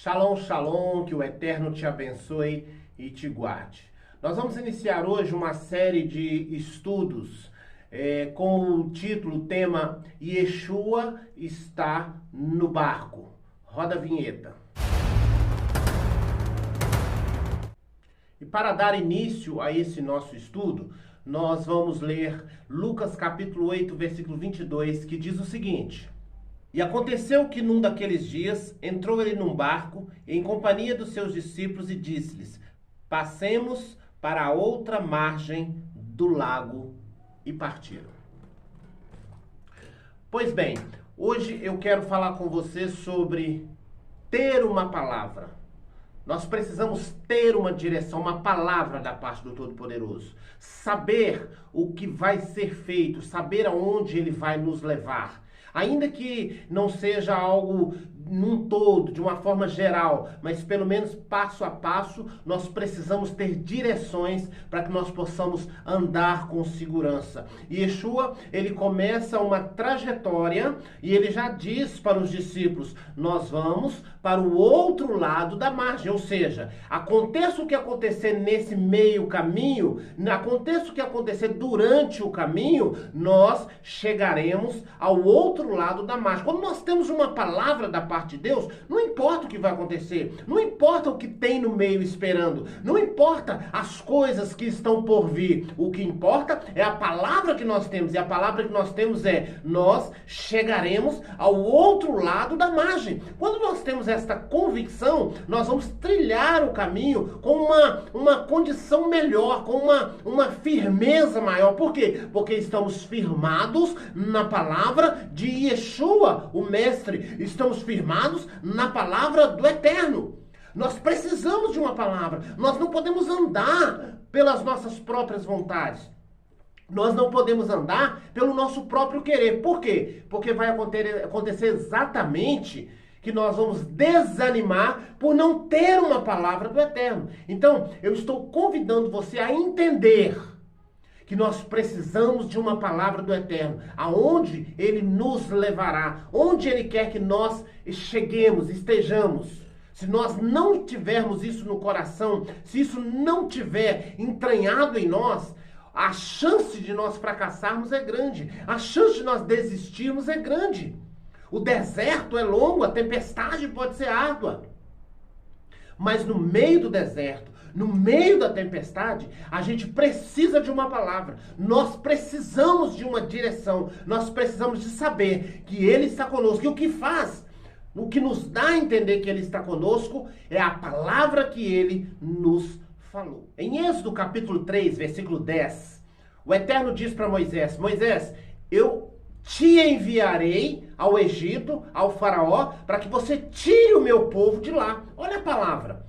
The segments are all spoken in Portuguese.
Shalom, shalom, que o Eterno te abençoe e te guarde. Nós vamos iniciar hoje uma série de estudos com o título, o tema Yeshua está no barco. Roda a vinheta. E para dar início a esse nosso estudo, nós vamos ler Lucas capítulo 8, versículo 22, que diz o seguinte: E aconteceu que num daqueles dias entrou ele num barco em companhia dos seus discípulos e disse-lhes: Passemos para a outra margem do lago, e partiram. Pois bem, hoje eu quero falar com você sobre ter uma palavra. Nós precisamos ter uma direção, uma palavra da parte do Todo-Poderoso. Saber o que vai ser feito, saber aonde ele vai nos levar. Ainda que não seja algo num todo, de uma forma geral, mas pelo menos passo a passo, nós precisamos ter direções para que nós possamos andar com segurança. E Yeshua, ele começa uma trajetória e ele já diz para os discípulos: nós vamos para o outro lado da margem, ou seja, aconteça o que acontecer nesse meio caminho, aconteça o que acontecer durante o caminho, nós chegaremos ao outro lado da margem. Quando nós temos uma palavra da parte de Deus, não importa o que vai acontecer, não importa o que tem no meio esperando, não importa as coisas que estão por vir, o que importa é a palavra que nós temos, e a palavra que nós temos é: nós chegaremos ao outro lado da margem. Quando nós temos esta convicção, nós vamos trilhar o caminho com uma condição melhor, com uma firmeza maior. Por quê? Porque estamos firmados na palavra de Yeshua, o Mestre. Estamos firmados na palavra do Eterno. Nós precisamos de uma palavra. Nós não podemos andar pelas nossas próprias vontades. Nós não podemos andar pelo nosso próprio querer. Por quê? Porque vai acontecer exatamente que nós vamos desanimar por não ter uma palavra do Eterno. Então, eu estou convidando você a entender que nós precisamos de uma palavra do Eterno, aonde Ele nos levará, onde Ele quer que nós cheguemos, estejamos. Se nós não tivermos isso no coração, se isso não tiver entranhado em nós, a chance de nós fracassarmos é grande, a chance de nós desistirmos é grande. O deserto é longo, a tempestade pode ser árdua. Mas no meio do deserto, no meio da tempestade, a gente precisa de uma palavra. Nós precisamos de uma direção. Nós precisamos de saber que Ele está conosco. E o que faz? O que nos dá a entender que Ele está conosco é a palavra que Ele nos falou. Em Êxodo capítulo 3, versículo 10, o Eterno diz para Moisés: Moisés, eu te enviarei ao Egito, ao faraó, para que você tire o meu povo de lá. Olha a palavra.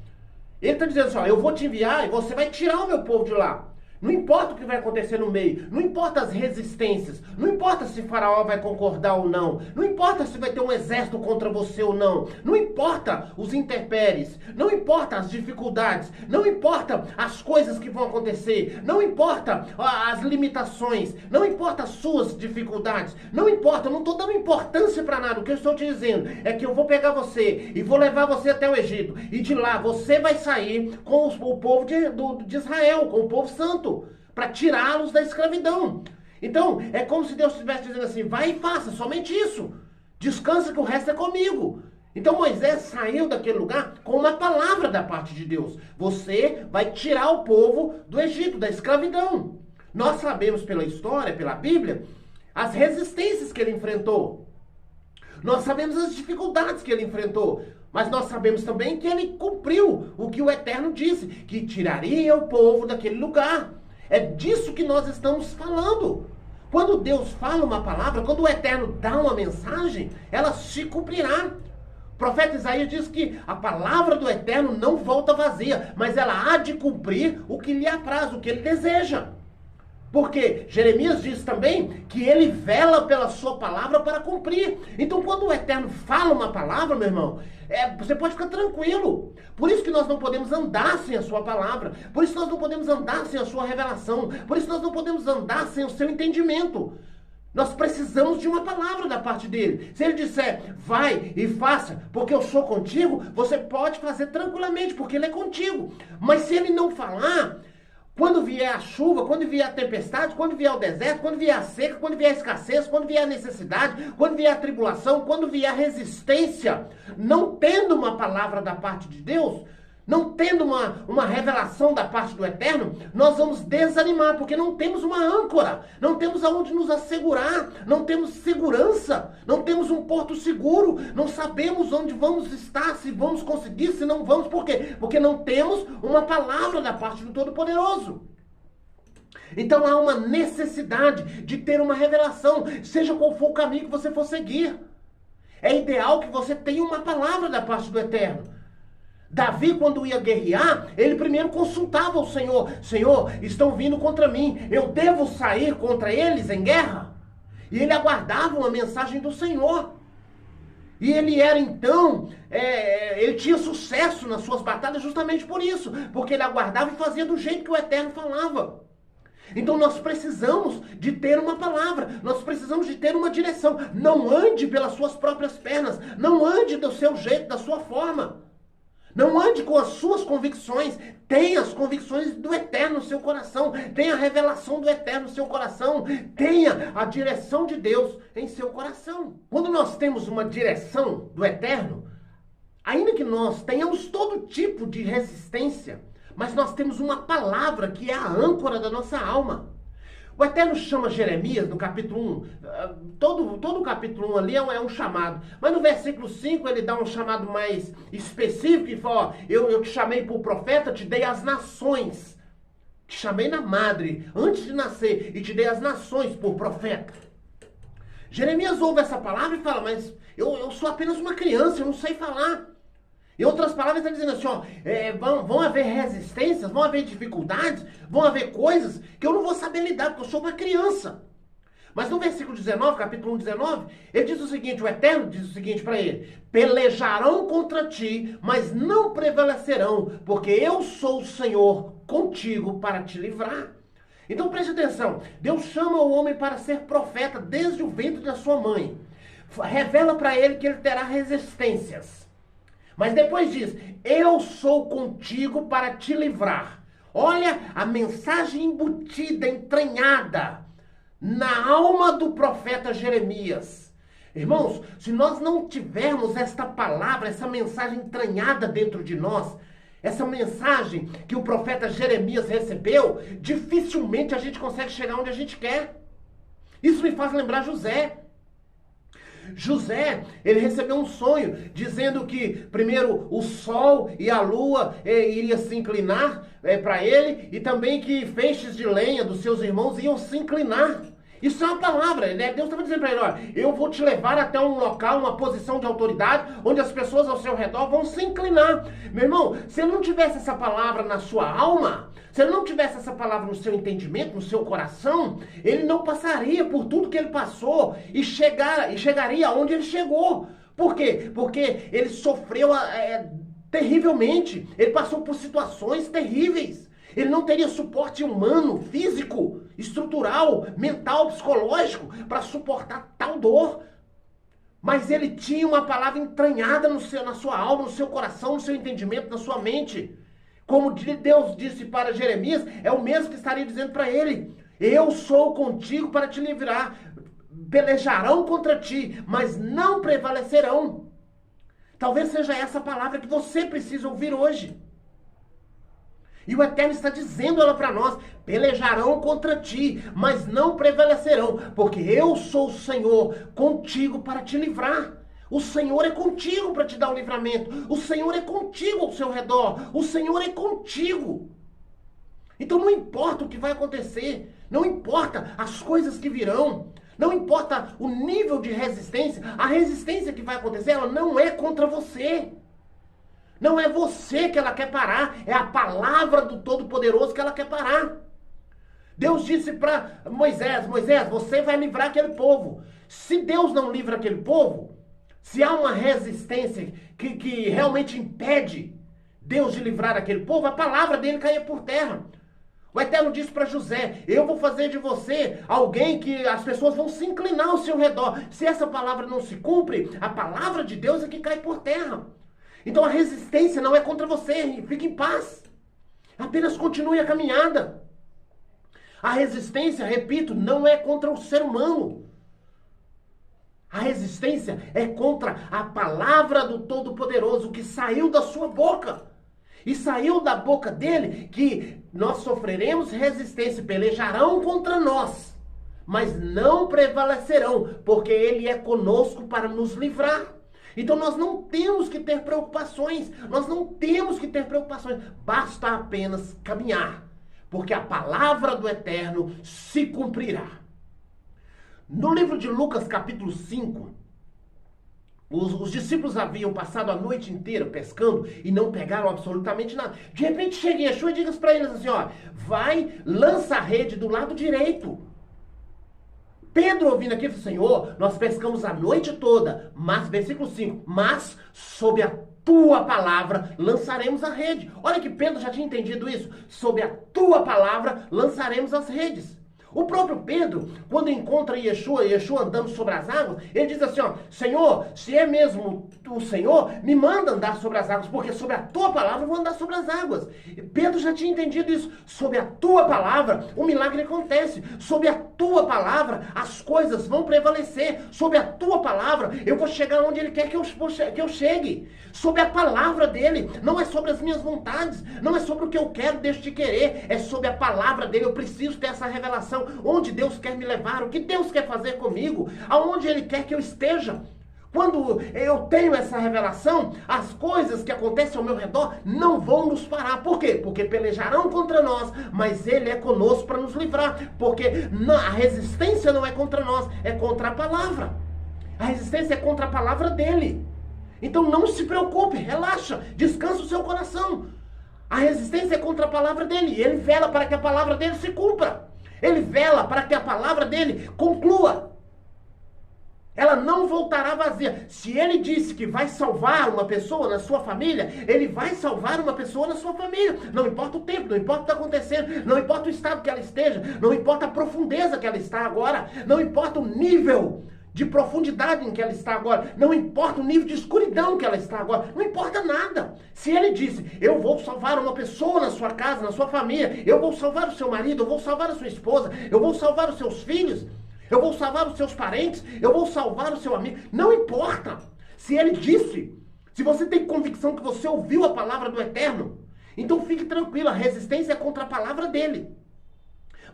Ele está dizendo assim: ó, eu vou te enviar e você vai tirar o meu povo de lá. Não importa o que vai acontecer no meio, não importa as resistências, não importa se Faraó vai concordar ou não, não importa se vai ter um exército contra você ou não, não importa os intempéries, não importa as dificuldades, não importa as coisas que vão acontecer, não importa as limitações, não importa as suas dificuldades, não importa, eu não estou dando importância para nada. O que eu estou te dizendo é que eu vou pegar você e vou levar você até o Egito, e de lá você vai sair com o povo de Israel, com o povo santo, para tirá-los da escravidão. Então, é como se Deus estivesse dizendo assim: vai e faça somente isso. Descansa que o resto é comigo. Então Moisés saiu daquele lugar com uma palavra da parte de Deus: você vai tirar o povo do Egito, da escravidão. Nós sabemos pela história, pela Bíblia, as resistências que ele enfrentou. Nós sabemos as dificuldades que ele enfrentou. Mas nós sabemos também que ele cumpriu o que o Eterno disse, que tiraria o povo daquele lugar. É disso que nós estamos falando. Quando Deus fala uma palavra, quando o Eterno dá uma mensagem, ela se cumprirá. O profeta Isaías diz que a palavra do Eterno não volta vazia, mas ela há de cumprir o que lhe apraz, o que ele deseja. Porque Jeremias diz também que ele vela pela sua palavra para cumprir. Então, quando o Eterno fala uma palavra, meu irmão, você pode ficar tranquilo. Por isso que nós não podemos andar sem a sua palavra. Por isso que nós não podemos andar sem a sua revelação. Por isso que nós não podemos andar sem o seu entendimento. Nós precisamos de uma palavra da parte dele. Se ele disser, vai e faça, porque eu sou contigo, você pode fazer tranquilamente, porque ele é contigo. Mas se ele não falar, quando vier a chuva, quando vier a tempestade, quando vier o deserto, quando vier a seca, quando vier a escassez, quando vier a necessidade, quando vier a tribulação, quando vier a resistência, não tendo uma palavra da parte de Deus, não tendo uma revelação da parte do Eterno, nós vamos desanimar, porque não temos uma âncora, não temos aonde nos assegurar, não temos segurança, não temos um porto seguro, não sabemos onde vamos estar, se vamos conseguir, se não vamos, por quê? Porque não temos uma palavra da parte do Todo-Poderoso. Então há uma necessidade de ter uma revelação, seja qual for o caminho que você for seguir. É ideal que você tenha uma palavra da parte do Eterno. Davi, quando ia guerrear, ele primeiro consultava o Senhor. Senhor, estão vindo contra mim. Eu devo sair contra eles em guerra? E ele aguardava uma mensagem do Senhor. E ele era então, ele tinha sucesso nas suas batalhas justamente por isso. Porque ele aguardava e fazia do jeito que o Eterno falava. Então nós precisamos de ter uma palavra, nós precisamos de ter uma direção. Não ande pelas suas próprias pernas, não ande do seu jeito, da sua forma. Não ande com as suas convicções, tenha as convicções do Eterno no seu coração, tenha a revelação do Eterno no seu coração, tenha a direção de Deus em seu coração. Quando nós temos uma direção do Eterno, ainda que nós tenhamos todo tipo de resistência, mas nós temos uma palavra que é a âncora da nossa alma. O Eterno chama Jeremias no capítulo 1, todo o capítulo 1 ali é um chamado, mas no versículo 5 ele dá um chamado mais específico e fala, ó, eu te chamei por profeta, te dei as nações, te chamei na madre, antes de nascer, e te dei as nações por profeta. Jeremias ouve essa palavra e fala, mas eu sou apenas uma criança, eu não sei falar. Em outras palavras, ele está dizendo assim, ó, vão haver resistências, vão haver dificuldades, vão haver coisas que eu não vou saber lidar, porque eu sou uma criança. Mas no versículo 19, capítulo 1, 19, ele diz o seguinte, o Eterno diz o seguinte para ele, pelejarão contra ti, mas não prevalecerão, porque eu sou o Senhor contigo para te livrar. Então preste atenção, Deus chama o homem para ser profeta desde o ventre da sua mãe. Revela para ele que ele terá resistências. Mas depois diz, eu sou contigo para te livrar. Olha a mensagem embutida, entranhada na alma do profeta Jeremias. Irmãos, se nós não tivermos esta palavra, essa mensagem entranhada dentro de nós, essa mensagem que o profeta Jeremias recebeu, dificilmente a gente consegue chegar onde a gente quer. Isso me faz lembrar José. José, ele recebeu um sonho, dizendo que primeiro o sol e a lua iriam se inclinar para ele, e também que feixes de lenha dos seus irmãos iam se inclinar. Isso é uma palavra, né? Deus estava dizendo para ele, olha, eu vou te levar até um local, uma posição de autoridade, onde as pessoas ao seu redor vão se inclinar. Meu irmão, se ele não tivesse essa palavra na sua alma, se ele não tivesse essa palavra no seu entendimento, no seu coração, ele não passaria por tudo que ele passou e chegaria onde ele chegou. Por quê? Porque ele sofreu terrivelmente, ele passou por situações terríveis. Ele não teria suporte humano, físico, estrutural, mental, psicológico para suportar tal dor. Mas ele tinha uma palavra entranhada na sua alma, no seu coração, no seu entendimento, na sua mente. Como Deus disse para Jeremias, é o mesmo que estaria dizendo para ele. Eu sou contigo para te livrar. Pelejarão contra ti, mas não prevalecerão. Talvez seja essa palavra que você precisa ouvir hoje. E o Eterno está dizendo ela para nós, pelejarão contra ti, mas não prevalecerão, porque eu sou o Senhor contigo para te livrar. O Senhor é contigo para te dar o livramento. O Senhor é contigo ao seu redor. O Senhor é contigo. Então não importa o que vai acontecer, não importa as coisas que virão, não importa o nível de resistência, a resistência que vai acontecer, ela não é contra você. Não é você que ela quer parar, é a palavra do Todo-Poderoso que ela quer parar. Deus disse para Moisés, Moisés, você vai livrar aquele povo. Se Deus não livra aquele povo, se há uma resistência que realmente impede Deus de livrar aquele povo, a palavra dele caia por terra. O Eterno disse para José, eu vou fazer de você alguém que as pessoas vão se inclinar ao seu redor. Se essa palavra não se cumpre, a palavra de Deus é que cai por terra. Então a resistência não é contra você, fique em paz. Apenas continue a caminhada. A resistência, repito, não é contra o ser humano. A resistência é contra a palavra do Todo-Poderoso que saiu da sua boca. E saiu da boca dele que nós sofreremos resistência, pelejarão contra nós, mas não prevalecerão, porque ele é conosco para nos livrar. Então nós não temos que ter preocupações, basta apenas caminhar, porque a palavra do Eterno se cumprirá. No livro de Lucas, capítulo 5, os discípulos haviam passado a noite inteira pescando e não pegaram absolutamente nada. De repente chega Yeshua e diz para eles assim, ó, vai, lança a rede do lado direito. Pedro, ouvindo aqui, falou, Senhor, nós pescamos a noite toda, mas, versículo 5, mas sob a tua palavra lançaremos a rede. Olha que Pedro já tinha entendido isso. Sob a tua palavra lançaremos as redes. O próprio Pedro, quando encontra Yeshua andando sobre as águas, ele diz assim, ó, Senhor, se é mesmo o Senhor, me manda andar sobre as águas, porque sobre a tua palavra eu vou andar sobre as águas. Pedro já tinha entendido isso. Sobre a tua palavra, o milagre acontece. Sobre a tua palavra, as coisas vão prevalecer. Sobre a tua palavra, eu vou chegar onde ele quer que eu chegue. Sobre a palavra dele, não é sobre as minhas vontades, não é sobre o que eu quero, deixo de querer, é sobre a palavra dele. Eu preciso ter essa revelação. Onde Deus quer me levar, o que Deus quer fazer comigo, aonde Ele quer que eu esteja. Quando eu tenho essa revelação, as coisas que acontecem ao meu redor não vão nos parar. Por quê? Porque pelejarão contra nós, mas Ele é conosco para nos livrar. Porque a resistência não é contra nós, é contra a palavra. A resistência é contra a palavra dEle. Então não se preocupe, relaxa, descansa o seu coração. A resistência é contra a palavra dEle. Ele vela para que a palavra dEle se cumpra. Ele vela para que a palavra dele conclua. Ela não voltará vazia. Se ele disse que vai salvar uma pessoa na sua família, ele vai salvar uma pessoa na sua família. Não importa o tempo, não importa o que está acontecendo, não importa o estado que ela esteja, não importa a profundeza que ela está agora, não importa o nível de profundidade em que ela está agora, não importa o nível de escuridão que ela está agora, não importa nada. Se ele disse, eu vou salvar uma pessoa na sua casa, na sua família, eu vou salvar o seu marido, eu vou salvar a sua esposa, eu vou salvar os seus filhos, eu vou salvar os seus parentes, eu vou salvar o seu amigo, não importa. Se ele disse, se você tem convicção que você ouviu a palavra do Eterno, então fique tranquilo, a resistência é contra a palavra dele.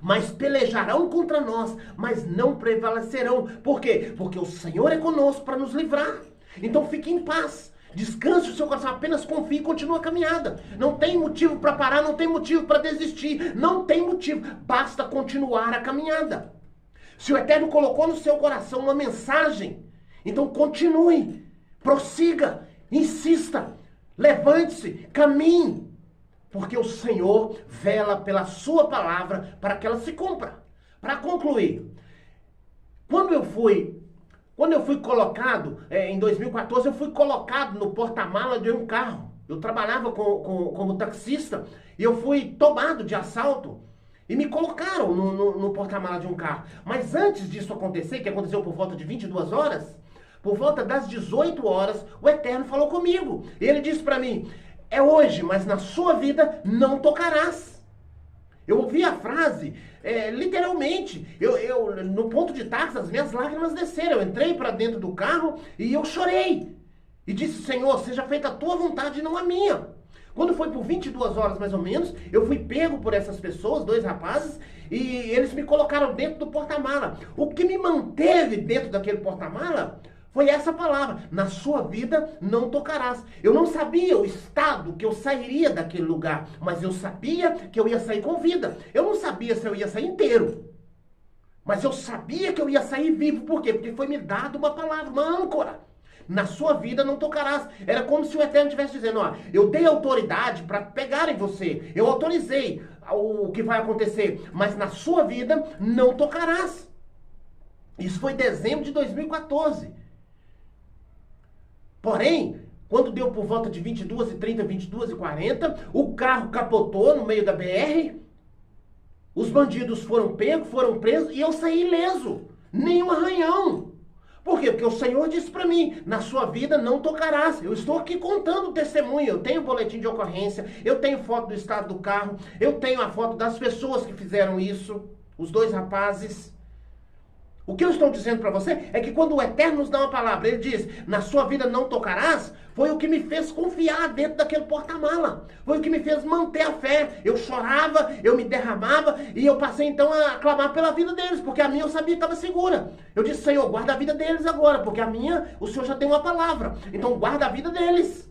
Mas pelejarão contra nós, mas não prevalecerão. Por quê? Porque o Senhor é conosco para nos livrar. Então fique em paz. Descanse o seu coração, apenas confie e continue a caminhada. Não tem motivo para parar, não tem motivo para desistir. Não tem motivo, basta continuar a caminhada. Se o Eterno colocou no seu coração uma mensagem, então continue, prossiga, insista, levante-se, caminhe. Porque o Senhor vela pela sua palavra para que ela se cumpra. Para concluir, quando eu fui colocado, em 2014, eu fui colocado no porta-mala de um carro. Eu trabalhava como taxista e eu fui tomado de assalto e me colocaram no porta-mala de um carro. Mas antes disso acontecer, que aconteceu por volta de 22 horas, por volta das 18 horas, o Eterno falou comigo. E ele disse para mim, é hoje, mas na sua vida não tocarás. Eu ouvi a frase, literalmente, no ponto de táxi, as minhas lágrimas desceram. Eu entrei para dentro do carro e eu chorei. E disse, Senhor, seja feita a tua vontade e não a minha. Quando foi por 22 horas mais ou menos, eu fui pego por essas pessoas, 2 rapazes, e eles me colocaram dentro do porta-mala. O que me manteve dentro daquele porta-mala foi essa palavra, na sua vida não tocarás. Eu não sabia o estado que eu sairia daquele lugar, mas eu sabia que eu ia sair com vida. Eu não sabia se eu ia sair inteiro, mas eu sabia que eu ia sair vivo. Por quê? Porque foi me dado uma palavra, uma âncora. Na sua vida não tocarás. Era como se o Eterno estivesse dizendo, ó, eu dei autoridade para pegarem você. Eu autorizei o que vai acontecer, mas na sua vida não tocarás. Isso foi em dezembro de 2014. Porém, quando deu por volta de 22h30, 22h40, o carro capotou no meio da BR Os bandidos foram pegos, foram presos e eu saí ileso. Nenhum arranhão. Por quê? Porque o Senhor disse para mim, na sua vida não tocarás. Eu estou aqui contando o testemunho, eu tenho boletim de ocorrência, eu tenho foto do estado do carro, eu tenho a foto das pessoas que fizeram isso, os 2 rapazes. O que eu estou dizendo para você é que quando o Eterno nos dá uma palavra, ele diz, na sua vida não tocarás, foi o que me fez confiar dentro daquele porta-mala. Foi o que me fez manter a fé. Eu chorava, eu me derramava e eu passei então a clamar pela vida deles, porque a minha eu sabia que estava segura. Eu disse, Senhor, guarda a vida deles agora, porque a minha, o Senhor já tem uma palavra. Então guarda a vida deles.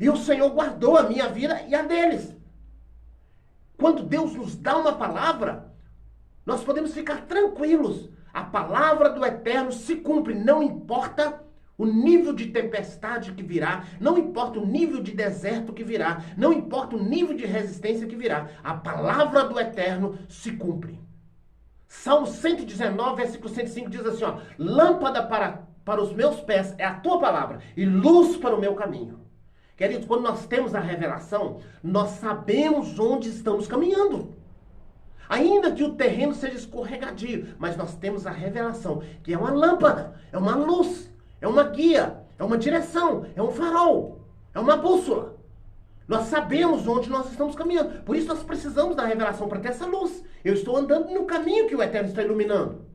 E o Senhor guardou a minha vida e a deles. Quando Deus nos dá uma palavra, nós podemos ficar tranquilos. A palavra do Eterno se cumpre, não importa o nível de tempestade que virá, não importa o nível de deserto que virá, não importa o nível de resistência que virá. A palavra do Eterno se cumpre. Salmo 119, versículo 105 diz assim, ó, lâmpada para os meus pés é a tua palavra e luz para o meu caminho. Queridos, quando nós temos a revelação, nós sabemos onde estamos caminhando. Ainda que o terreno seja escorregadio, mas nós temos a revelação, que é uma lâmpada, é uma luz, é uma guia, é uma direção, é um farol, é uma bússola. Nós sabemos onde nós estamos caminhando. Por isso nós precisamos da revelação para ter essa luz. Eu estou andando no caminho que o Eterno está iluminando.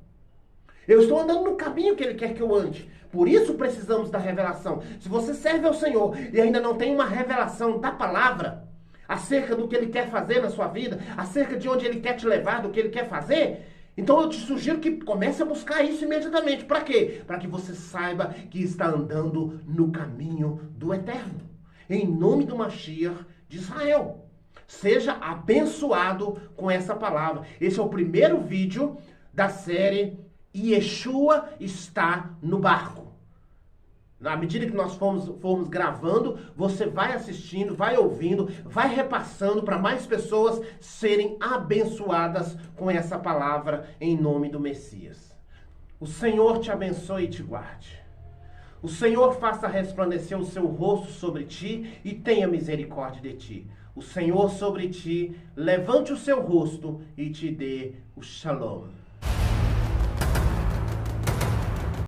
Eu estou andando no caminho que Ele quer que eu ande. Por isso precisamos da revelação. Se você serve ao Senhor e ainda não tem uma revelação da palavra, acerca do que Ele quer fazer na sua vida, acerca de onde Ele quer te levar, do que Ele quer fazer, então eu te sugiro que comece a buscar isso imediatamente. Para quê? Para que você saiba que está andando no caminho do Eterno. Em nome do Mashiach de Israel. Seja abençoado com essa palavra. Esse é o primeiro vídeo da série Yeshua está no barco. Na medida que nós formos gravando, você vai assistindo, vai ouvindo, vai repassando para mais pessoas serem abençoadas com essa palavra em nome do Messias. O Senhor te abençoe e te guarde. O Senhor faça resplandecer o seu rosto sobre ti e tenha misericórdia de ti. O Senhor sobre ti levante o seu rosto e te dê o shalom.